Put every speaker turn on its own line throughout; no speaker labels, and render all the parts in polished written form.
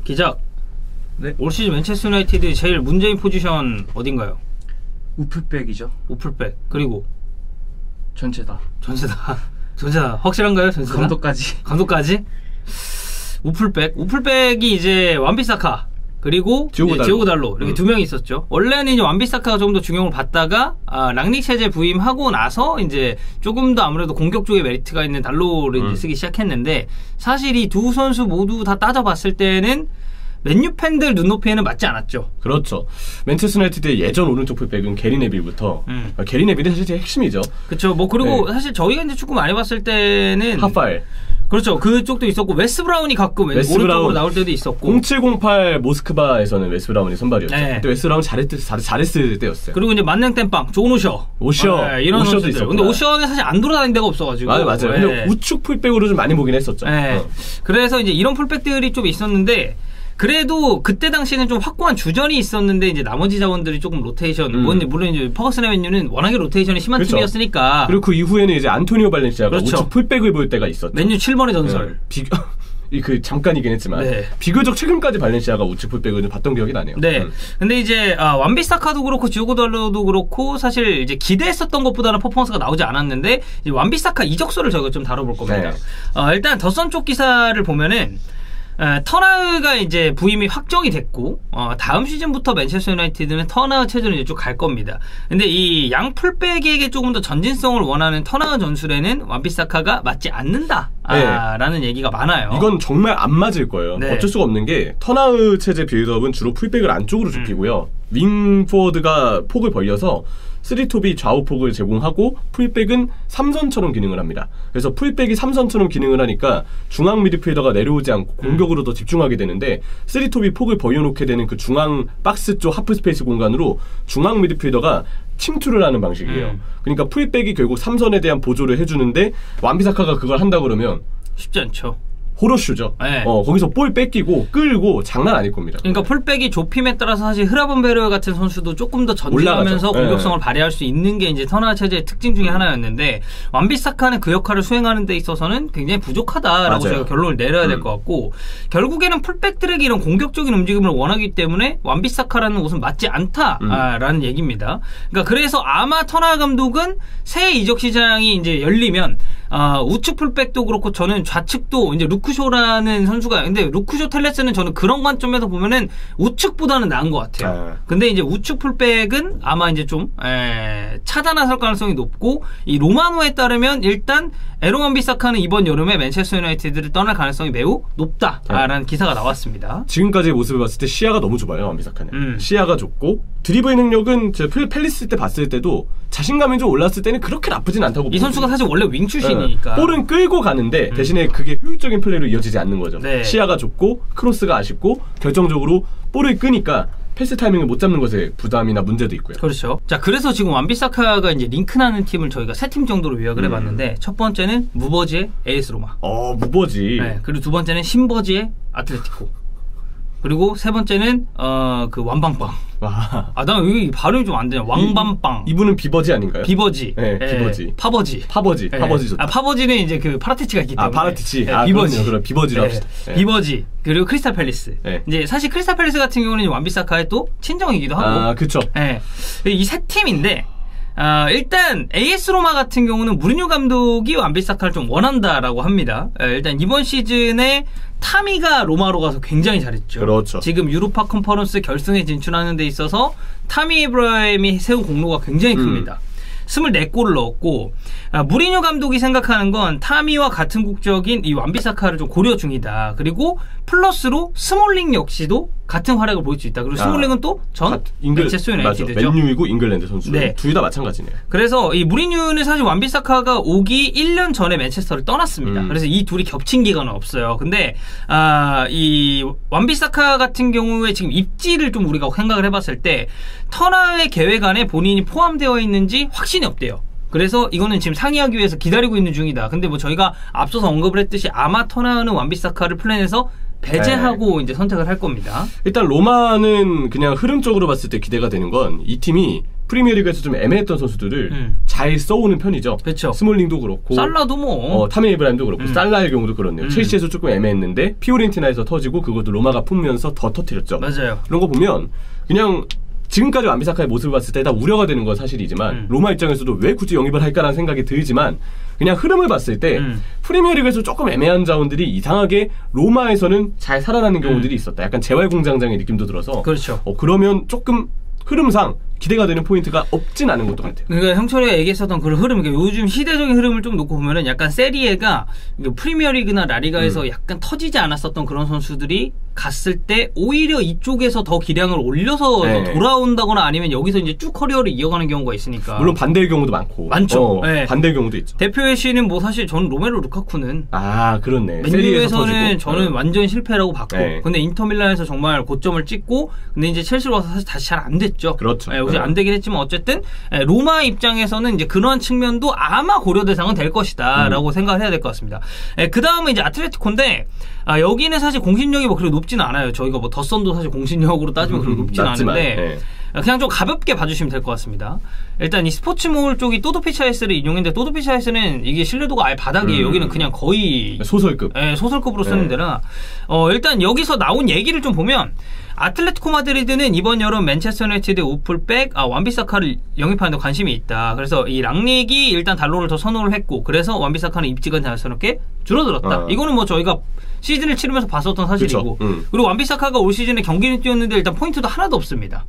기자.
네.
올 시즌 맨체스터 유나이티드 제일 문제인 포지션 어딘가요?
우풀백이죠.
우풀백. 그리고
전체다.
전체다. 확실한가요? 전체다? 감독까지? 우풀백이 이제 완비사카 그리고 디오고 달로 이렇게 두 명이 있었죠. 원래는 이제 완비사카가 좀 더 중용을 받다가 랑닉 체제 부임하고 나서 이제 조금 더 아무래도 공격 쪽에 메리트가 있는 달로를 이제 쓰기 시작했는데, 사실 이 두 선수 모두 다 따져봤을 때는 맨유 팬들 눈높이에는 맞지 않았죠.
그렇죠. 맨체스터 유나이티드의 예전 오른쪽 풀백은 게리 네빌부터 게리 네빌이 사실 제 핵심이죠.
그렇죠. 뭐 그리고 네. 사실 저희가 이제 축구 많이 봤을 때는
하파엘.
그렇죠. 그쪽도 있었고 웨스 브라운이 가끔 오른쪽으로 나올 때도 있었고
0708 모스크바에서는 웨스 브라운이 선발이었죠. 네. 그때 웨스 브라운 잘했을 때였어요.
그리고 이제 만능 땜빵 존 오셔 네, 이런
오셔도
선수들. 근데 오셔는 사실 안 돌아다니는 데가 없어가지고
맞아요.
네.
근데 우측 풀백으로 좀 많이 보긴 했었죠.
네. 그래서 이제 이런 풀백들이 좀 있었는데, 그래도 그때 당시에는 좀 확고한 주전이 있었는데 이제 나머지 자원들이 조금 로테이션 물론 이제 퍼거슨의 맨유는 워낙에 로테이션이 심한
그렇죠.
팀이었으니까.
그리고 그 이후에는 이제 안토니오 발렌시아가
그렇죠.
우측 풀백을 볼 때가 있었죠.
맨유 7번의 전설.
그 잠깐이긴 했지만
네.
비교적 최근까지 발렌시아가 우측 풀백을 봤던 기억이 나네요.
네. 근데 이제 완비사카도 그렇고 디오고 달로도 그렇고 사실 이제 기대했었던 것보다는 퍼포먼스가 나오지 않았는데, 이제 완비사카 이적설을 저희가 좀 다뤄볼 겁니다. 네. 일단 더선 쪽 기사를 보면은 터나흐가 이제 부임이 확정이 됐고, 다음 시즌부터 맨체스터 유나이티드는 터나흐 체제로 이제 쭉 갈 겁니다. 근데 이 양 풀백에게 조금 더 전진성을 원하는 터나흐 전술에는 완비사카가 맞지 않는다.
네.
라는 얘기가 많아요.
이건 정말 안 맞을 거예요. 네. 어쩔 수가 없는 게 터나흐 체제 빌드업은 주로 풀백을 안쪽으로 좁히고요. 윙포워드가 폭을 벌려서 3톱이 좌우 폭을 제공하고 풀백은 3선처럼 기능을 합니다. 그래서 풀백이 3선처럼 기능을 하니까 중앙 미드필더가 내려오지 않고 공격으로 더 집중하게 되는데, 3톱이 폭을 벌려놓게 되는 그 중앙 박스 쪽 하프 스페이스 공간으로 중앙 미드필더가 침투를 하는 방식이에요. 그러니까 풀백이 결국 3선에 대한 보조를 해주는데 완비사카가 그걸 한다 그러면
쉽지 않죠.
호러슈죠.
네.
거기서 볼 뺏기고 끌고 장난 아닐 겁니다.
그러니까 풀백이 좁힘에 따라서 사실 흐라번베르 같은 선수도 조금 더 전진하면서 공격성을 발휘할 수 있는 게 이제 터나흐 체제의 특징 중에 하나였는데, 완비사카는 그 역할을 수행하는 데 있어서는 굉장히 부족하다라고 저희가 결론을 내려야 될 것 같고, 결국에는 풀백들에게 이런 공격적인 움직임을 원하기 때문에 완비사카라는 옷은 맞지 않다라는 얘기입니다. 그러니까 그래서 아마 터나흐 감독은 새 이적 시장이 이제 열리면 우측 풀백도 그렇고 저는 좌측도 이제 루크쇼라는 선수가, 근데 루크쇼 텔레스는 저는 그런 관점에서 보면은 우측보다는 나은 것 같아요. 근데 이제 우측 풀백은 아마 이제 좀 차다 나설 가능성이 높고, 이 로마노에 따르면 일단 에로 완비사카는 이번 여름에 맨체스터 유나이티드를 떠날 가능성이 매우 높다라는 기사가 나왔습니다.
지금까지의 모습을 봤을 때 시야가 너무 좁아요, 완비사카는. 시야가 좁고 드리블 능력은 제 펠리스 때 봤을 때도 자신감이 좀 올랐을 때는 그렇게 나쁘진 않다고.
이 선수가 사실 원래 윙 출신이니까
볼은 끌고 가는데 대신에 그게 효율적인 플레이로 이어지지 않는 거죠. 네. 시야가 좁고 크로스가 아쉽고 결정적으로 볼을 끄니까 패스 타이밍을 못 잡는 것에 부담이나 문제도 있고요.
그렇죠. 자, 그래서 지금 완비사카가 이제 링크나는 팀을 저희가 세 팀 정도로 요약을 해봤는데, 첫 번째는 무버지의 AS 로마.
무버지.
네. 그리고 두 번째는 신버지의 아틀레티코. 그리고 세 번째는 그 완방빵.
와.
나 여기 발음이 좀 안 되냐. 왕밤빵.
이분은 비버지 아닌가요?
비버지.
네, 비버지.
파버지.
파버지. 파버지 좋다.
파버지는 이제 그 파라티치가 있기 때문에.
파라티치.
비버지.
그럼 비버지로 합시다.
비버지. 그리고 크리스탈 팰리스. 이제 사실 크리스탈 팰리스 같은 경우는 완비사카의 또 친정이기도 하고.
그렇죠.
이 세 팀인데, 일단 AS 로마 같은 경우는 무리뉴 감독이 완비사카를 좀 원한다라고 합니다. 일단 이번 시즌에 타미가 로마로 가서 굉장히 잘했죠.
그렇죠.
지금 유로파 컨퍼런스 결승에 진출하는 데 있어서 타미 이브라임이 세운 공로가 굉장히 큽니다. 24골을 넣었고, 무리뉴 감독이 생각하는 건 타미와 같은 국적인 이 완비사카를 좀 고려 중이다. 그리고 플러스로 스몰링 역시도 같은 활약을 보일 수 있다. 그리고 스몰링은 또 전 맨체스터 유나이티드죠.
맨유이고 잉글랜드 선수.
네.
둘 다 마찬가지네요.
그래서 이 무리뉴는 사실 완비사카가 오기 1년 전에 맨체스터를 떠났습니다. 그래서 이 둘이 겹친 기간은 없어요. 근데 이 완비사카 같은 경우에 지금 입지를 좀 우리가 생각을 해봤을 때 터나흐의 계획 안에 본인이 포함되어 있는지 확신이 없대요. 그래서 이거는 지금 상의하기 위해서 기다리고 있는 중이다. 근데 뭐 저희가 앞서서 언급을 했듯이 아마 터나흐는 완비사카를 플랜해서 배제하고 이제 선택을 할 겁니다.
일단 로마는 그냥 흐름적으로 봤을 때 기대가 되는 건 이 팀이 프리미어리그에서 좀 애매했던 선수들을 잘 써오는 편이죠.
그렇죠.
스몰링도 그렇고
살라도 뭐
타미 에이브라임도 그렇고 살라의 경우도 그렇네요. 첼시에서 조금 애매했는데 피오렌티나에서 터지고 그것도 로마가 품면서 더 터뜨렸죠.
맞아요.
그런 거 보면 그냥 지금까지 완비사카의 모습을 봤을 때 다 우려가 되는 건 사실이지만 로마 입장에서도 왜 굳이 영입을 할까라는 생각이 들지만 그냥 흐름을 봤을 때 프리미어리그에서 조금 애매한 자원들이 이상하게 로마에서는 잘 살아나는 경우들이 있었다. 약간 재활공장장의 느낌도 들어서
그렇죠.
그러면 조금 흐름상 기대가 되는 포인트가 없진 않은 것도 같아요.
그러니까 형철이가 얘기했었던 그런 흐름, 그러니까 요즘 시대적인 흐름을 좀 놓고 보면은 약간 세리에가 프리미어리그나 라리가에서 약간 터지지 않았었던 그런 선수들이 갔을 때 오히려 이쪽에서 더 기량을 올려서
네.
돌아온다거나 아니면 여기서 이제 쭉 커리어를 이어가는 경우가 있으니까.
물론 반대의 경우도 많죠.
네.
반대의 경우도 있죠.
대표의 시는 뭐 사실 저는 로메로 루카쿠는
그렇네.
맨유에서는 저는 완전 실패라고 봤고,
네.
근데 인터밀란에서 정말 고점을 찍고, 근데 이제 첼시로 와서 사실 다시 잘 안 됐죠.
그렇죠.
요새 안 되긴 했지만 어쨌든 로마 입장에서는 이제 그런 측면도 아마 고려 대상은 될 것이다라고 생각을 해야 될 것 같습니다. 그 다음은 이제 아틀레티코인데 여기는 사실 공신력이 뭐 그렇게 높지는 않아요. 저희가 뭐 더선도 사실 공신력으로 따지면 그렇게 높지는 않은데 그냥 좀 가볍게 봐주시면 될 것 같습니다. 일단 이 스포츠몰 쪽이 또도피차이스를 인용했는데 또도피차이스는 이게 신뢰도가 아예 바닥이에요. 여기는 그냥 거의
소설급.
소설급으로 쓰는 데라 일단 여기서 나온 얘기를 좀 보면 아틀레티코 마드리드는 이번 여름 맨체스터 유나이티드 우풀백 완비사카를 영입하는 데 관심이 있다. 그래서 이 랑릭이 일단 달로를 더 선호를 했고 그래서 완비사카는 입지가 자연스럽게 줄어들었다. 이거는 뭐 저희가 시즌을 치르면서 봤었던 사실이고 그리고 완비사카가 올 시즌에 경기는 뛰었는데 일단 포인트도 하나도 없습니다.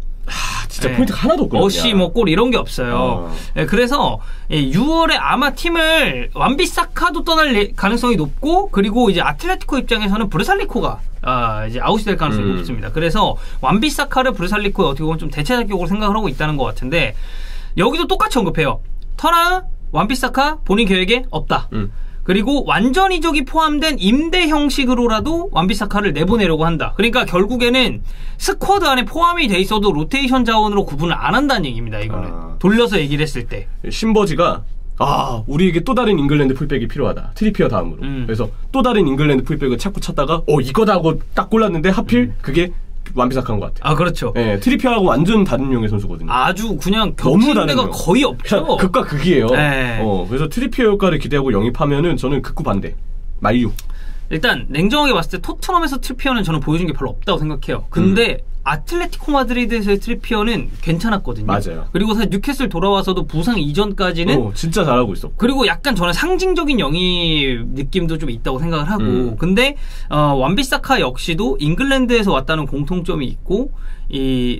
진짜 포인트가 하나도 없거든요.
어시 뭐 골 이런 게 없어요. 그래서 6월에 아마 팀을 완비사카도 떠날 가능성이 높고 그리고 이제 아틀레티코 입장에서는 브르살리코가 이제 아웃이 될 가능성이 높습니다. 그래서 완비사카를 브르살리코에 어떻게 보면 좀 대체 자격으로 생각을 하고 있다는 것 같은데 여기도 똑같이 언급해요. 터나 완비사카 본인 계획에 없다. 그리고 완전 이적이 포함된 임대 형식으로라도 완비사카를 내보내려고 한다. 그러니까 결국에는 스쿼드 안에 포함이 돼 있어도 로테이션 자원으로 구분을 안 한다는 얘기입니다. 이거는 돌려서 얘기를 했을 때
신버지가 우리에게 또 다른 잉글랜드 풀백이 필요하다. 트리피어 다음으로. 그래서 또 다른 잉글랜드 풀백을 자꾸 찾다가 이거다 하고 딱 골랐는데 하필 그게 완비사카인 것 같아요.
그렇죠.
네, 트리피어하고 완전 다른 유형의 선수거든요.
아주 그냥 겹치는 데가 거의 없죠.
극과 극이에요.
네.
그래서 트리피어 효과를 기대하고 영입하면은 저는 극구 반대. 만유.
일단 냉정하게 봤을 때 토트넘에서 트리피어는 저는 보여준 게 별로 없다고 생각해요. 근데 아틀레티코 마드리드에서의 트리피어는 괜찮았거든요.
맞아요.
그리고 사실 뉴캐슬 돌아와서도 부상 이전까지는
진짜 잘하고 있었고
그리고 약간 저는 상징적인 영입 느낌도 좀 있다고 생각을 하고 근데 완비사카 역시도 잉글랜드에서 왔다는 공통점이 있고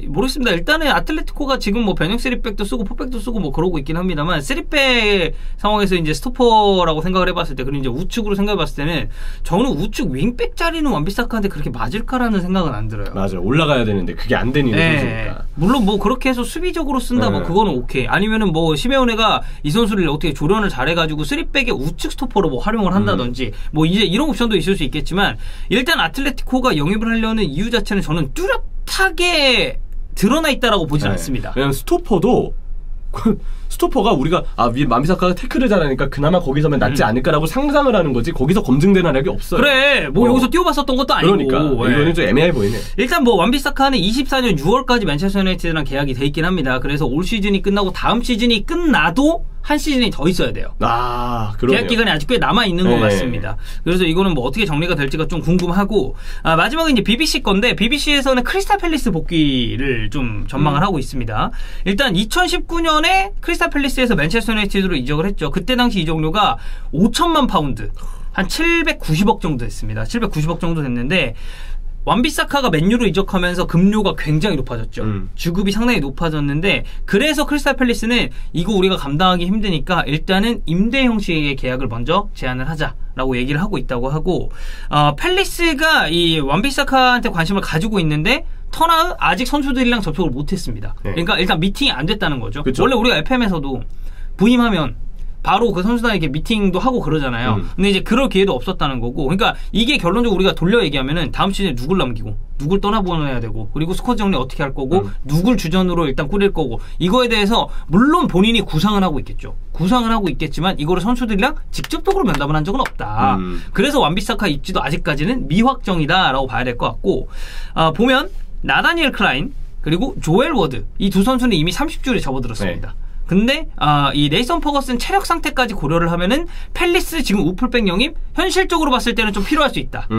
모르겠습니다. 일단은 아틀레티코가 지금 뭐 변형 3백도 쓰고 4백도 쓰고 뭐 그러고 있긴 합니다만 3백 상황에서 이제 스토퍼라고 생각을 해봤을 때 그리고 이제 우측으로 생각해봤을 때는 저는 우측 윙백 자리는 완비사카한테 그렇게 맞을까라는 생각은 안 들어요.
맞아요. 올라가야 되는데 그게 안 되는 선수니까.
물론 뭐 그렇게 해서 수비적으로 쓴다 뭐 그거는 오케이. 아니면은 뭐 시메오네가 이 선수를 어떻게 조련을 잘해가지고 3백의 우측 스토퍼로 뭐 활용을 한다든지 뭐 이제 이런 옵션도 있을 수 있겠지만 일단 아틀레티코가 영입을 하려는 이유 자체는 저는 뚜렷하게 드러나 있다라고 보진 않습니다.
왜냐면 스토퍼가 우리가 완비사카가 태클을 잘하니까 그나마 거기서면 낫지 않을까라고 상상을 하는 거지 거기서 검증된 활약이 없어요.
그래 뭐 여기서 뛰어봤었던 것도 아니고
그러니까 이거는 좀 애매해 보이네.
일단 뭐 완비사카는 24년 6월까지 맨체스터 유나이티드랑 계약이 돼 있긴 합니다. 그래서 올 시즌이 끝나고 다음 시즌이 끝나도 한 시즌이 더 있어야 돼요.
그러네요.
계약 기간이 아직 꽤 남아 있는 것 같습니다. 그래서 이거는 뭐 어떻게 정리가 될지가 좀 궁금하고 마지막은 이제 BBC 건데 BBC에서는 크리스탈 팰리스 복귀를 좀 전망을 하고 있습니다. 일단 2019년에 크리스탈 팰리스에서 맨체스터 유나이티드로 이적을 했죠. 그때 당시 이적료가 5천만 파운드 한 790억 정도 됐습니다. 790억 정도 됐는데 완비사카가 맨유로 이적하면서 급료가 굉장히 높아졌죠. 주급이 상당히 높아졌는데 그래서 크리스탈 팰리스는 이거 우리가 감당하기 힘드니까 일단은 임대 형식의 계약을 먼저 제안을 하자라고 얘기를 하고 있다고 하고 팰리스가 이 완비사카한테 관심을 가지고 있는데 터나 아직 선수들이랑 접촉을 못했습니다. 그러니까 일단 미팅이 안 됐다는 거죠. 그쵸? 원래 우리가 FM에서도 부임하면 바로 그 선수단에게 미팅도 하고 그러잖아요. 근데 이제 그럴 기회도 없었다는 거고. 그러니까 이게 결론적으로 우리가 돌려 얘기하면은 다음 시즌에 누굴 남기고 누굴 떠나보내야 되고 그리고 스쿼드 정리 어떻게 할 거고 누굴 주전으로 일단 꾸릴 거고 이거에 대해서 물론 본인이 구상을 하고 있겠죠. 구상을 하고 있겠지만 이거를 선수들이랑 직접적으로 면담을 한 적은 없다. 그래서 완비사카 입지도 아직까지는 미확정이다라고 봐야 될 것 같고 보면 나다니엘 클라인 그리고 조엘 워드 이 두 선수는 이미 30줄에 접어들었습니다.
네.
근데 이 네이선 퍼거슨 체력 상태까지 고려를 하면은 팰리스 지금 우풀백 영입 현실적으로 봤을 때는 좀 필요할 수 있다.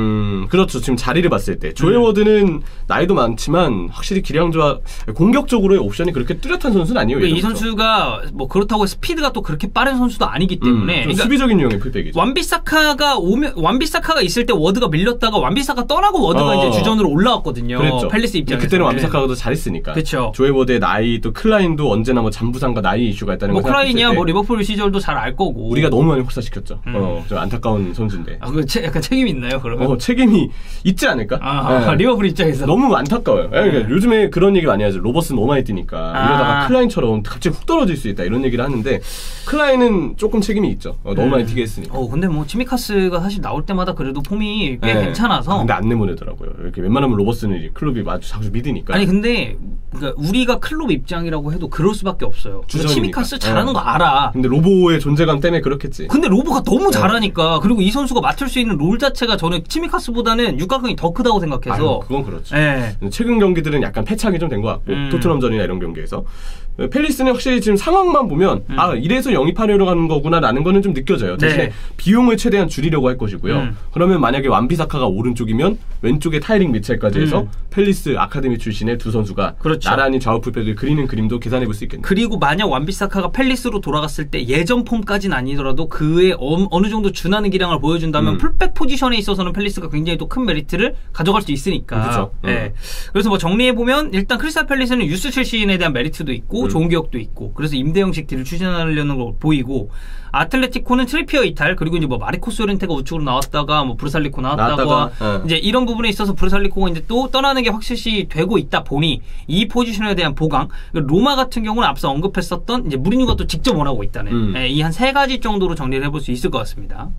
그렇죠. 지금 자리를 봤을 때 조엘 워드는 나이도 많지만 확실히 기량조와 공격적으로의 옵션이 그렇게 뚜렷한 선수는 아니에요.
이 선수가 뭐 그렇다고 스피드가 또 그렇게 빠른 선수도 아니기 때문에
그러니까 수비적인 유형의 풀백이죠.
완비사카가 있을 때 워드가 밀렸다가 완비사카 떠나고 워드가 이제 주전으로 올라왔거든요.
그랬죠.
팰리스 입장에서
그때는 완비사카가 더 잘했으니까.
그렇죠.
조엘 워드의 나이 또 클라인도 언제나 뭐 잠부상과 나이 이슈가 있다는 거
클라인이야 뭐 리버풀 시절도 잘 알 거고
우리가 너무 많이 혹사시켰죠. 좀 안타까운 선수인데.
그 약간 책임이 있나요 그러면?
책임이 있지 않을까?
네. 리버풀 입장에서
너무 안타까워요. 그러니까 요즘에 그런 얘기 많이 하죠. 로버슨 너무 많이 뛰니까 이러다가 클라인처럼 갑자기 훅 떨어질 수 있다 이런 얘기를 하는데 클라인은 조금 책임이 있죠. 너무 많이 뛰게 했으니까.
근데 뭐 치미카스가 사실 나올 때마다 그래도 폼이 꽤 괜찮아서.
근데 안 내보내더라고요. 이렇게 웬만하면 로버슨을 클럽이 자주 믿으니까.
아니 근데 그러니까 우리가 클럽 입장이라고 해도 그럴 수밖에 없어요. 치미카스 잘하는 거 알아.
근데 로보의 존재감 때문에 그렇겠지.
근데 로보가 너무 잘하니까 그리고 이 선수가 맡을 수 있는 롤 자체가 저는 치미카스보다는 육각형이 더 크다고 생각해서.
그건 그렇죠. 최근 경기들은 약간 패착이 좀 된 것 같고 토트넘전이나 이런 경기에서 팰리스는 확실히 지금 상황만 보면 이래서 영입하려고 하는 거구나라는 거는 좀 느껴져요. 대신에 비용을 최대한 줄이려고 할 것이고요. 그러면 만약에 완비사카가 오른쪽이면 왼쪽에 타이링 미첼까지 해서 팰리스 아카데미 출신의 두 선수가
그렇죠.
나란히 좌우 풀백을 그리는 그림도 계산해 볼 수 있겠네요.
그리고 만약 완비사카가 팰리스로 돌아갔을 때 예전 폼까지는 아니더라도 그에 어느 정도 준하는 기량을 보여준다면 풀백 포지션에 있어서는 팰리스가 굉장히 또 큰 메리트를 가져갈 수 있으니까.
그렇죠.
그래서 뭐 정리해보면 일단 크리스탈 팰리스는 유스 출신에 대한 메리트도 있고 좋은 기억도 있고 그래서 임대 형식 딜을 추진하려는 거 보이고 아틀레티코는 트리피어 이탈 그리고 이제 뭐 마리코스 요렌테가 우측으로 나왔다가 뭐 브루살리코 나왔다가 이제 이런 부분에 있어서 브루살리코가 이제 또 떠나는 게 확실시 되고 있다 보니 이 포지션에 대한 보강 로마 같은 경우는 앞서 언급했었던 이제 무리뉴가 또 직접 원하고 있다는 이 한 3가지 정도로 정리를 해볼 수 있을 것 같습니다.